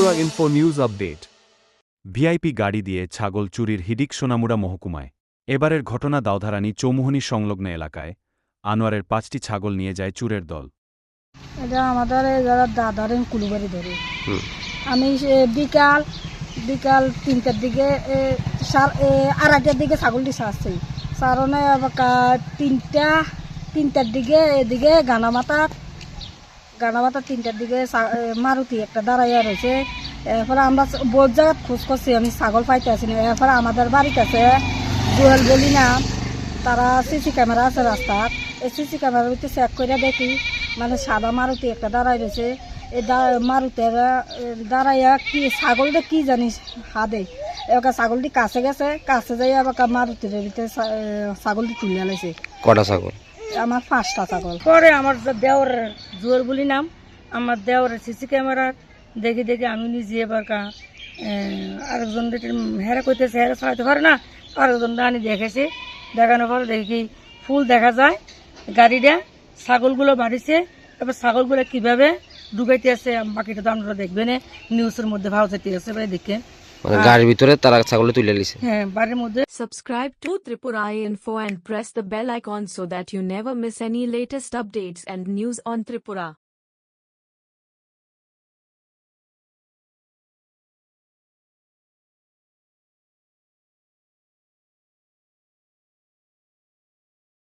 Tripura info news update. VIP গাড়ি দিয়ে ছাগল চুরির হিডিক সোনামুড়া মহকুমায়। এবারের ঘটনা দাউধারানী চৌমুহনী সংলগ্ন এলাকায়। আনোয়ারের ৫টি ছাগল নিয়ে যায় চুরের দল। এটা আমাদের যারা দাদার কুলুবাড়ি ধরে আমি বিকাল ৩টার দিকে আড়াইটার দিকে ছাগলটি সারছি সারনে তিনটার দিকে এদিকে গানামাতা ৩টার দিকে মারুতি একটা দাঁড়াইয়া রয়েছে। এরপরে আমরা বহুত জায়গায় খোঁজ করছি, আমি ছাগল পাইতে আসি না। এরপরে আমাদের বাড়িতে আছে জুয়েল বলি না, তারা সিসি ক্যামেরা আছে রাস্তার, এই সিসি ক্যামেরার ভিতরে চেক করে দেখি মানে সাদা মারুতি একটা দাঁড়াই রয়েছে। এই মারুতের দাঁড়াইয়া কি ছাগলটা কি জানিস হাদে এবার ছাগলটি কাছে গেছে, কাছে যাই আবার মারুতির ভিতরে ছাগলটি তুলে আলাইছে। কটা ছাগল? আমার 5টা ছাগল। পরে আমার দেওর জুয়েল বলি নাম, আমার দেওর সিসি ক্যামেরা দেখে আমি নিজে এবার আরেকজন হেরা করতেছে, হেরা ছাড়াইতে পারে না, আরেকজন আনি দেখেছি। দেখানোর পরে দেখি ফুল দেখা যায় গাড়িটা, ছাগলগুলো বাড়িছে। এবার ছাগলগুলো কিভাবে ডুবাইতে আছে বাকিটা তো আপনারা দেখবেন নিউজের মধ্যে ভালো যেতে আছে দেখে গাড়ির ভিতরে তারা ছাগল তুলে নিছে। হ্যাঁ, বাড়ির মধ্যে। Subscribe to Tripura Info and press the bell icon so that you never miss any latest updates and news on Tripura.